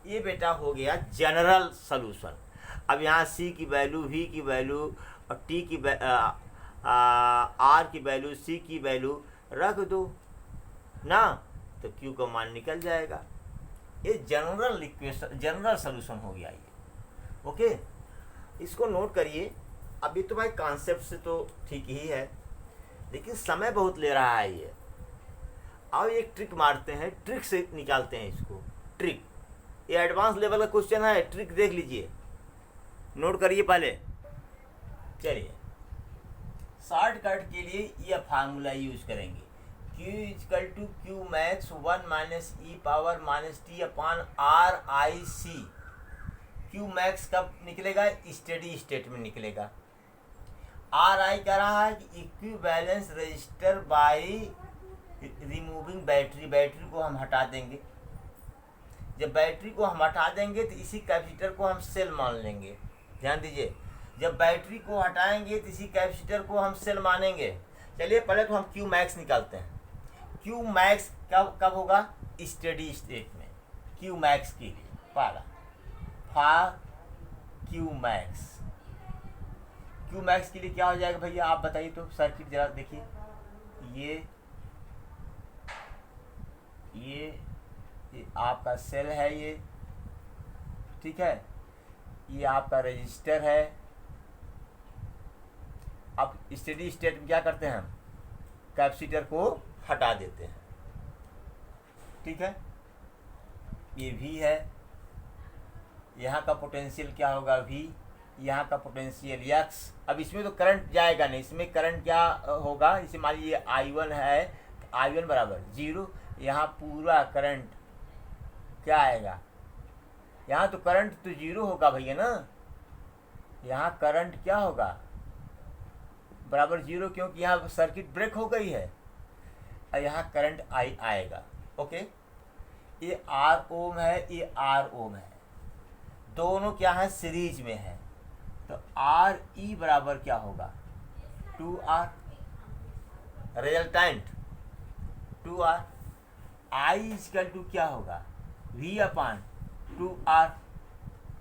[SPEAKER 1] ये बेटा हो गया general solution. अब यहाँ C की वैल्यू, V की वैल्यू और T की R की वैल्यू, C की वैल्यू रख दो ना, तो Q का मान निकल जाएगा। ये जनरल इक्वेशन, जनरल सॉल्यूशन हो गया ये। ओके, इसको नोट करिए। अभी तो भाई कॉन्सेप्ट से तो ठीक ही है, लेकिन समय बहुत ले रहा है ये। अब एक ट्रिक मारते हैं, ट्रिक से निकालते हैं इसको। ट्रिक, ये एडवांस लेवल का क्वेश्चन है, ट्रिक देख लीजिए, नोट करिए पहले। चलिए, शॉर्टकट के लिए यह फार्मूला यूज करेंगे, Q equal to q max 1 - e power -t upon RIC। Q max कब निकलेगा? स्टेडी स्टेट में निकलेगा। RI कह रहा है कि equivalence register by removing battery. Battery को हम हटा देंगे। जब बैटरी को हम हटा देंगे तो इसी कैपेसिटर को हम सेल मान लेंगे। ध्यान दीजिए, जब बैटरी को हटाएंगे तो इसी कैपेसिटर को हम सेल मानेंगे। चलिए पहले तो हम क्यू मैक्स निकालते हैं। क्यू मैक्स कब होगा? स्टेडी स्टेट में। क्यू मैक्स के लिए पहला क्यू मैक्स, क्यू मैक्स के लिए क्या हो जाएगा भैया, आप बताइए तो। सर्किट जरा देखिए, ये आपका सेल है, ये ठीक है, ये आपका रजिस्टर है। अब स्टेडी स्टेट में क्या करते हैं हम? कैपेसिटर को हटा देते हैं, ठीक है। ये V है, यहाँ का पोटेंशियल क्या होगा? V, यहाँ का पोटेंशियल X। अब इसमें तो करंट जाएगा नहीं, इसमें करंट क्या होगा? इसे मान लीजिए I1 है, I1 बराबर 0। यहाँ पूरा करंट क्या आएगा? यहाँ तो करंट तो 0 होगा भैया ना, यहाँ करंट क्या होगा? बराबर 0, क्योंकि यहाँ सर्किट ब्रेक हो गई है और यहाँ करंट आएगा। ओके, ये R ओम है, ये R ओम है, दोनों क्या है? सीरीज में है। तो RE बराबर क्या होगा? 2R, resultant 2R। I equal to क्या होगा? V upon 2R।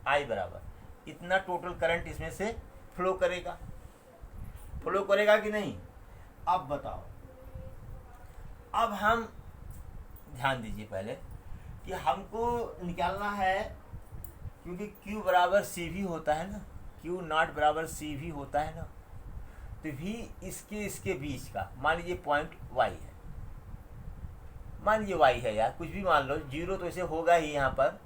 [SPEAKER 1] I बराबर इतना टोटल करंट इसमें से फ्लो करेगा। फ्लो करेगा कि नहीं? अब बताओ। अब हम ध्यान दीजिए पहले कि हमको निकालना है, क्योंकि Q बराबर CV होता है ना, Q नॉट बराबर CV होता है ना। तो V इसके बीच का, मान लीजिए पॉइंट Y है, मान लीजिए Y है यार, कुछ भी मान लो, 0 तो इसे होगा ही। यहाँ पर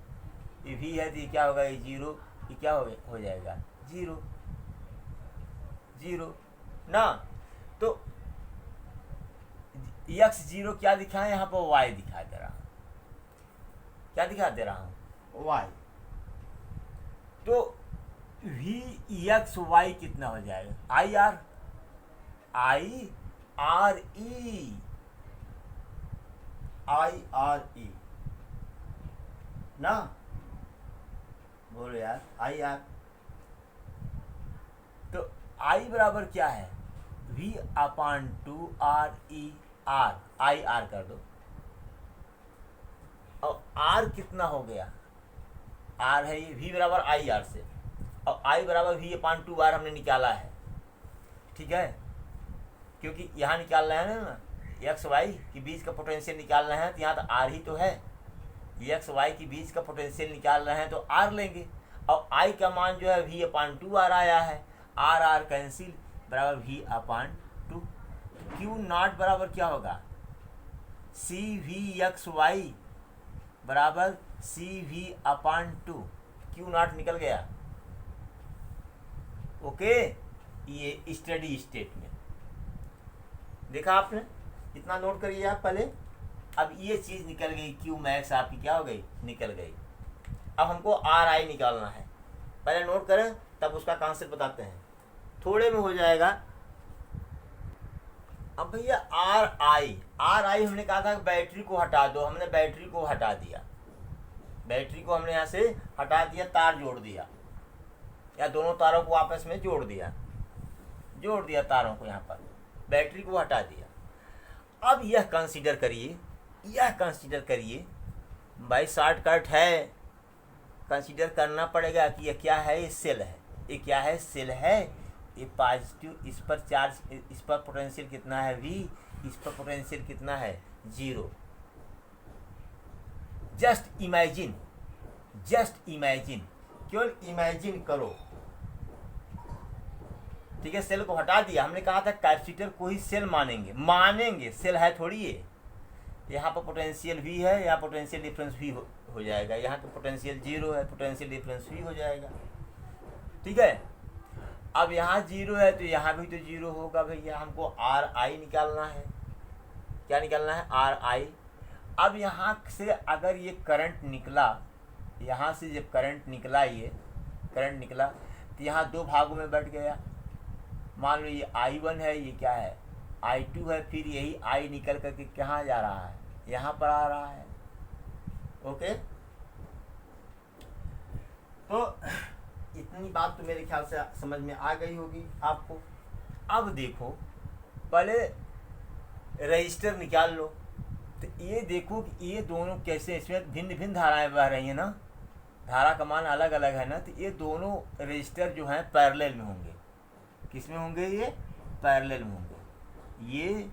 [SPEAKER 1] ये V है तो ये क्या होगा? ये 0, ये क्या हो जाएगा? 0 ना। तो X 0 क्या दिखा है यहाँ पर? Y दिखा दे रहा हूँ। क्या दिखा दे रहा हूँ? Y। तो VXY कितना हो जाएगा? IR, IRE ना, बोलो यार, IR। तो I बराबर क्या है? V upon 2RE, R, IR कर दो। और R कितना हो गया? R है ये, V बराबर IR से, और I बराबर V अपॉन 2R हमने निकाला है, ठीक है, क्योंकि यहाँ निकाल रहे हैं ना, एक्स वाई के बीच का पोटेंशियल निकाल रहे हैं, तो यहाँ तो R ही तो है। एक्स वाई के बीच का पोटेंशियल निकाल रहे हैं तो R लेंगे, और I का मान जो है V अपॉन 2R आया है, R कैंसिल, बराबर V अपॉन 2। Q नॉट बराबर क्या होगा? CVXY बराबर CV अपॉन 2। Q नॉट निकल गया। ओके, ये स्टडी स्टेट में देखा आपने, इतना नोट करिए आप पहले। अब ये चीज़ निकल गई, क्यू मैक्स आपकी क्या हो गई, निकल गई। अब हमको आर आई निकालना है, पहले नोट करें तब उसका कॉन्सेप्ट बताते हैं, थोड़े में हो जाएगा। अब भैया आर आई हमने कहा था बैटरी को हटा दो, हमने बैटरी को हटा दिया, बैटरी को हमने यहाँ से हटा दिया, तार जोड़ दिया, या दोनों तारों को आपस में जोड़ दिया तारों को, यहाँ पर बैटरी को हटा दिया। अब यह कंसीडर करिए भाई, शॉर्टकट है, कंसीडर करना पड़ेगा कि यह क्या है, ये सेल है, ये क्या है, सेल है, ये पॉजिटिव, इस पर चार्ज, इस पर पोटेंशियल कितना है V, इस पर पोटेंशियल कितना है 0। जस्ट इमेजिन, केवल इमेजिन करो, ठीक है। सेल को हटा दिया, हमने कहा था कैपेसिटर को ही सेल मानेंगे, सेल है थोड़ी ये। यहाँ पर पोटेंशियल V है, यहाँ पोटेंशियल डिफरेंस V हो जाएगा, यहाँ पे पोटेंशियल 0 है, पोटेंशियल डिफरेंस V हो जाएगा, ठीक है। अब यहाँ 0 है तो यहाँ भी तो 0 होगा भैया। हमको आर आई निकालना है, क्या निकालना है, आर आई। अब यहाँ से अगर ये करंट निकला, यहाँ से जब करंट निकला, ये करंट निकला तो यहाँ दो भागों में बट गया। मान लो ये I1 है, ये क्या है I2 है, फिर यही I निकल करके कहाँ जा रहा है, यहाँ पर आ रहा है। ओके, तो इतनी बात तो मेरे ख्याल से समझ में आ गई होगी आपको। अब देखो, पहले रजिस्टर निकाल लो, तो ये देखो कि ये दोनों कैसे, इसमें भिन्न भिन्न धाराएं बह रही हैं ना, धारा का मान अलग अलग है ना, तो ये दोनों रजिस्टर जो हैं पैरेलल में होंगे। किस में होंगे, ये पैरेलल में होंगे, ये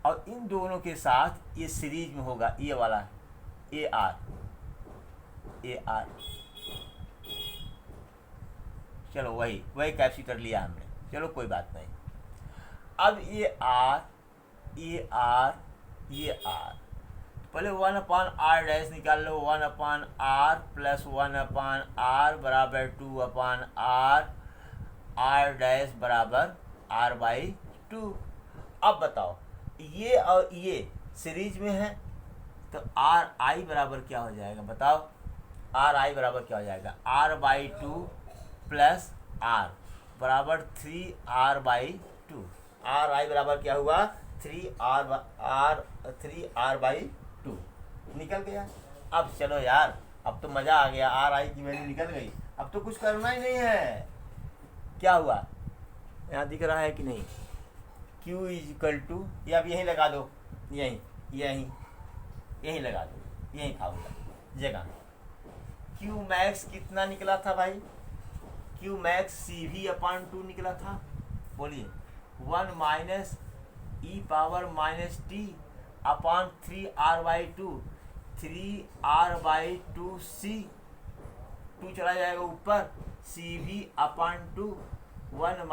[SPEAKER 1] और इन दोनों के साथ ये सीरीज में होगा, ये वाला ए आर, चलो वही कैपेसिटर लिया हमने, चलो कोई बात नहीं। अब ये आर, पहले 1/r डैश निकाल लो, 1/r प्लस 1/r बराबर 2/r, r डैश बराबर r/2। अब बताओ, ये और ये सीरीज में है तो आर आई बराबर क्या हो जाएगा, बताओ, आर आई बराबर क्या हो जाएगा, r/2 प्लस r बराबर 3r/2। आर आई बराबर क्या हुआ, 3r/2 निकल गया। अब चलो यार, अब तो मज़ा आ गया, आर आई की वैल्यू निकल गई, अब तो कुछ करना ही नहीं है। क्या हुआ, यहाँ दिख रहा है कि नहीं, Q = ये अब यहीं लगा दो, यहीं लगा दो, यहीं फार्मूला जगह। Q मैक्स कितना निकला था भाई, Q मैक्स CV/2 निकला था, बोलिए, 1 - e⁻t/3r/2, 3r/2c, 2 चला जाएगा ऊपर, CV/2, 1 -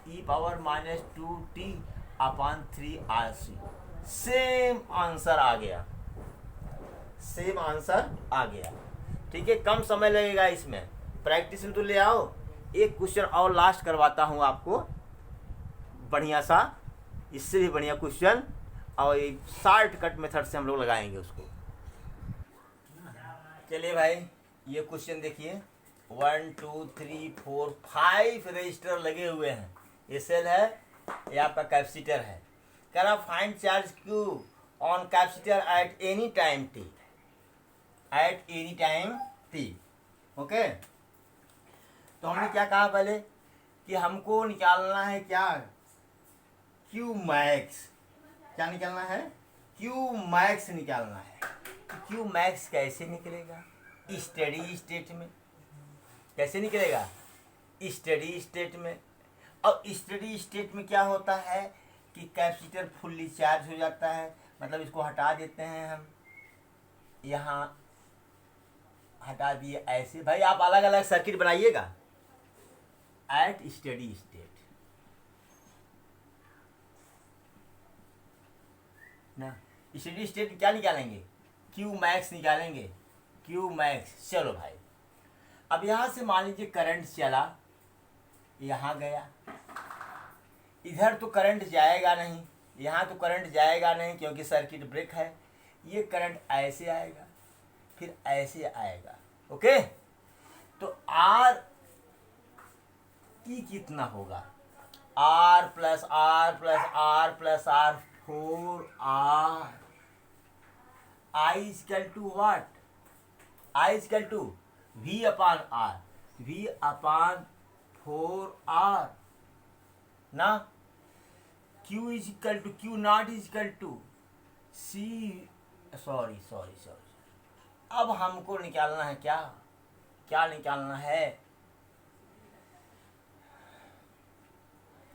[SPEAKER 1] e⁻2t/3rc। सेम आंसर आ गया, ठीक है। कम समय लगेगा इसमें, प्रैक्टिस में तो ले आओ। एक क्वेश्चन और लास्ट करवाता हूँ आपको, बढ़िया सा, इससे भी बढ़िया क्वेश्चन, और एक शॉर्टकट मेथड से हम लोग लगाएंगे उसको। चलिए भाई, ये क्वेश्चन देखिए, 1 2 3 4 5 रजिस्टर लगे हुए हैं, ये सेल है, ये आपका कैपेसिटर है। कह रहा find charge Q on capacitor at any time t, okay. तो हमने क्या कहा पहले कि हमको निकालना है क्या, Q मैक्स, क्या निकालना है, Q मैक्स निकालना है। Q मैक्स कैसे निकलेगा, स्टेडी स्टेट में, कैसे निकलेगा, स्टेडी स्टेट में। और स्टेडी स्टेट में क्या होता है कि कैपेसिटर फुल्ली चार्ज हो जाता है, मतलब इसको हटा देते हैं हम, यहाँ हटा दिए ऐसे। भाई आप अलग अलग सर्किट बनाइएगा एट स्टेडी स्टेट ना। स्टेडी स्टेट क्या निकालेंगे, Q मैक्स निकालेंगे, Q मैक्स। चलो भाई, अब यहाँ से मान लीजिए करंट चला, यहाँ गया, इधर तो करंट जाएगा नहीं, यहाँ तो करंट जाएगा नहीं क्योंकि सर्किट ब्रेक है। ये करंट ऐसे आएगा फिर ऐसे आएगा। ओके, तो आर ई कितना होगा? R plus R plus R plus R 4R। I equal to what? I equal to V upon R, V upon 4R ना। Q equal to Q naught equal to C, sorry sorry sorry. अब हमको निकालना है क्या? क्या निकालना है?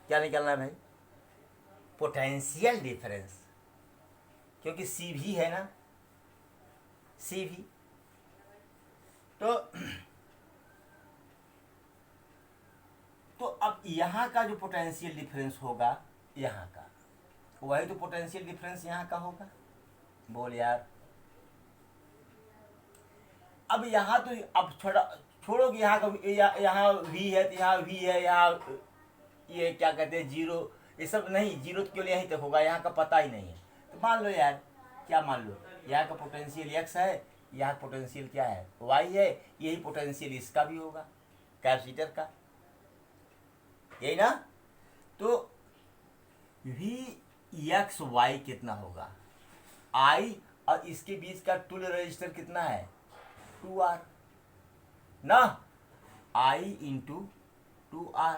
[SPEAKER 1] क्या निकालना है भाई? पोटेंशियल डिफरेंस, क्योंकि सी भी है ना, सी भी। तो अब यहाँ का जो पोटेंशियल डिफरेंस होगा यहाँ का, वही तो पोटेंशियल डिफरेंस यहाँ का होगा। बोल यार। अब यहाँ तो अब छोड़ो कि यहाँ का यहाँ वी है तो यहाँ वी है, यहाँ ये क्या कहते हैं जीरो, ये सब नहीं, जीरो तो केवल यहीं तक होगा, यहाँ का पता ही नहीं है। तो मान लो यार, क्या मान लो, यहाँ का पोटेंशियल एक्स है, यहाँ पोटेंशियल क्या है? वाई है। यही पोटेंशियल इसका भी होगा, कैपेसिटर का, यही ना। तो वी एक्स वाई कितना होगा? आई और इसके बीच का तुल्य रजिस्टर कितना है? 2R ना। आई इंटू 2R,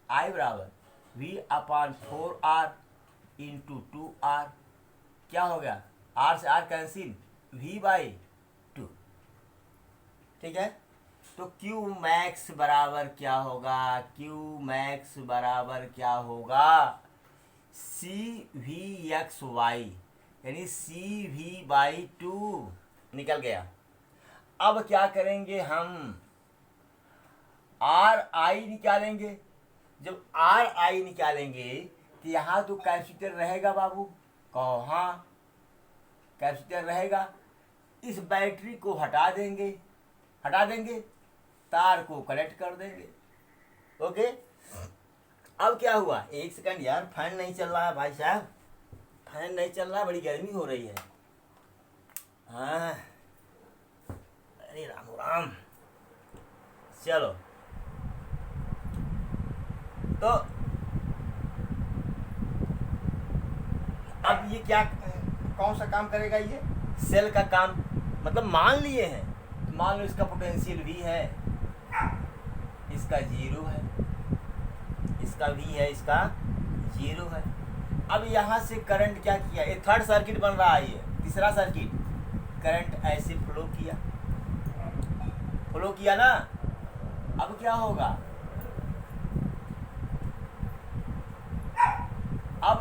[SPEAKER 1] आई बराबर V upon 4R into 2R। क्या हो गया? R से R कैंसिल, V बाई 2। ठीक है, तो Q मैक्स बराबर क्या होगा? Q मैक्स बराबर क्या होगा? CVXY यानी CV बाई 2 निकल गया। अब क्या करेंगे हम? RI निकालेंगे। जब RI निकालेंगे तो यहाँ तो कैपेसिटर रहेगा बाबू। कहो हाँ, कैपेसिटर रहेगा। इस बैटरी को हटा देंगे, तार को कनेक्ट कर देंगे। ओके, अब क्या हुआ? एक सेकंड यार, फैन नहीं चल रहा है भाई साहब, फैन नहीं चल रहा, बड़ी गर्मी हो रही है। हाँ, अरे राम राम। चलो, तो अब ये क्या, कौन सा काम करेगा? ये सेल का काम। मतलब मान लिए हैं, मान लो इसका पोटेंशियल V है, इसका 0 है, इसका V है, इसका 0 है। अब यहाँ से करंट क्या किया? ये थर्ड सर्किट बन रहा है, ये तीसरा सर्किट। करंट ऐसे फ्लो किया ना। अब क्या होगा? अब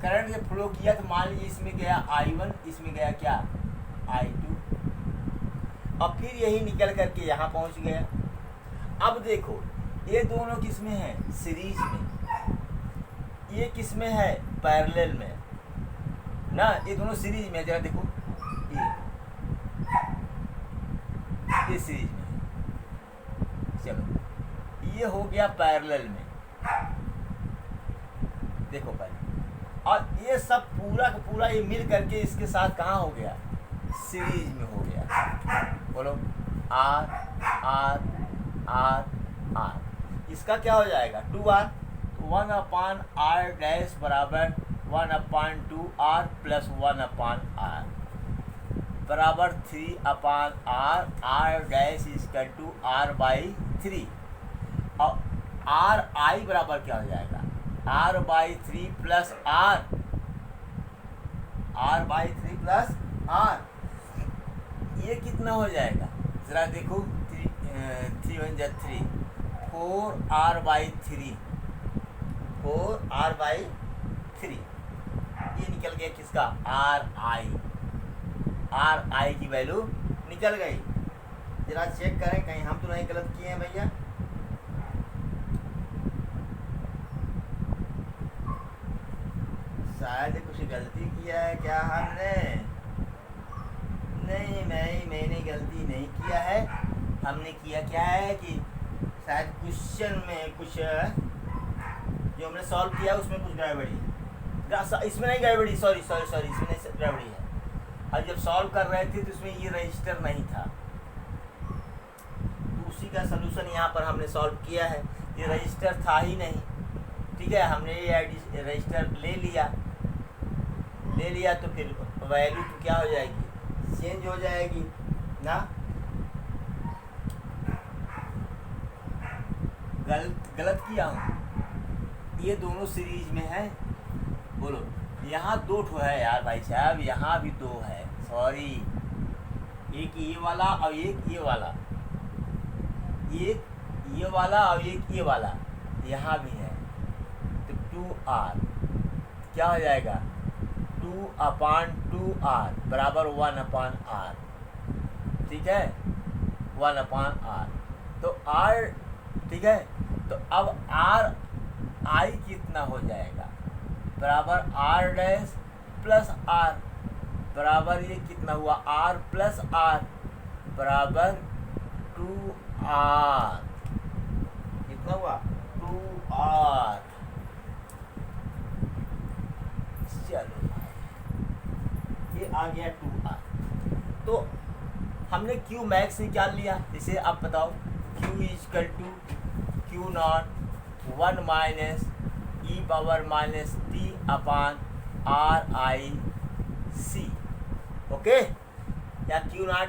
[SPEAKER 1] करंट जब फ्लो किया तो मान लीजिए इसमें गया I1, इसमें गया क्या? I2, अब फिर यही निकल करके यहाँ पहुँच गया। अब देखो, ये दोनों किस में है? सीरीज में। ये किस में है? पैरेलल में ना। ये दोनों सीरीज में, जरा देखो, ये सीरीज में। चलो, ये हो गया पैरेलल में, देखो पहले। और ये सब पूरा का पूरा ये मिल करके इसके साथ कहाँ हो गया? सीरीज में हो गया। बोलो, R R R R। इसका क्या हो जाएगा? 2R। 1 अपान R डैश बराबर 1 अपान 2R प्लस 1 अपान R बराबर 3 upon R। R dash equal to R by 3। और R I बराबर क्या हो जाएगा? R by 3 plus R, R by 3 plus R। ये कितना हो जाएगा? जरा देखो, 3 1 जा 3, 4R बाई 3, 4R बाई 3। ये निकल गया किसका? RI की वैल्यू निकल गई। जरा चेक करें कहीं हम तो नहीं गलत किए हैं भैया। शायद कुछ गलती किया है क्या हमने? नहीं, मैंने गलती नहीं किया है। हमने किया क्या है कि शायद क्वेश्चन में कुछ जो हमने सॉल्व किया उसमें कुछ गड़बड़ी। इसमें नहीं गड़बड़ी, सॉरी इसमें नहीं गड़बड़ी है। और जब सॉल्व कर रहे थे तो इसमें ये रजिस्टर नहीं था, तो उसी का सलूशन यहाँ पर हमने सॉल्व किया है। ये रजिस्टर था ही नहीं, ठीक है। हमने ये रजिस्टर ले लिया तो फिर वैल्यू तो क्या हो जाएगी, चेंज हो जाएगी ना। गलत किया हूँ, ये दोनों सीरीज में है। बोलो, यहाँ 2 ठो है यार भाई साहब, यहाँ भी 2 है, सॉरी। एक ये वाला और एक ये वाला, एक ये वाला और एक ये वाला, यहाँ भी है। तो 2r क्या हो जाएगा, 2/2r बराबर 1/r, ठीक है, 1/r। तो r, ठीक है। तो अब i कितना हो जाएगा, बराबर r' प्लस r, बराबर ये कितना हुआ, r प्लस r बराबर 2r, कितना हुआ, 2r। चलो ये आ गया 2r। तो हमने q मैक्स निकाल लिया। इसे आप बताओ, q equal to Q0 1 minus e power minus t upon RIC, okay. या Q0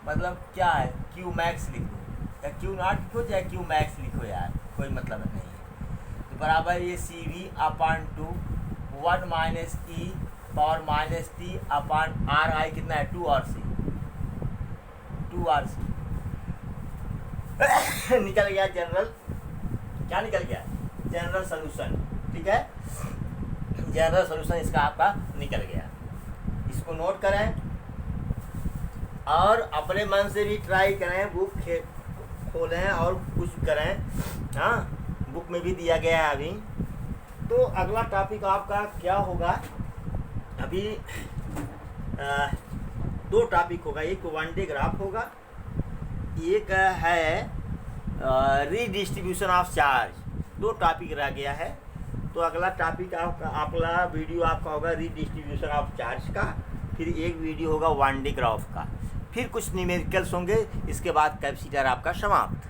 [SPEAKER 1] मतलब क्या है, Q मैक्स लिखो, या Q0 लिखो चाहे Q मैक्स लिखो यार, कोई मतलब नहीं है। तो बराबर ये CV अपान 2 1 minus e power minus t अपान RI कितना है, 2RC निकल गया जनरल, क्या निकल गया, जनरल सॉल्यूशन, ठीक है। जनरल सॉल्यूशन इसका आपका निकल गया। इसको नोट करें और अपने मन से भी ट्राई करें, बुक खोलें और कुछ करें। हाँ, बुक में भी दिया गया है अभी। तो अगला टॉपिक आपका क्या होगा, अभी 2 टॉपिक होगा, एक 1 डे ग्राफ होगा, एक है रीडिस्ट्रीब्यूशन ऑफ चार्ज। 2 टॉपिक रह गया है। तो अगला टॉपिक अगला वीडियो आपका होगा रीडिस्ट्रीब्यूशन ऑफ चार्ज का, फिर एक वीडियो होगा 1 डे ग्राफ का, फिर कुछ न्यूमेरिकल्स होंगे, इसके बाद कैपेसिटर आपका समाप्त।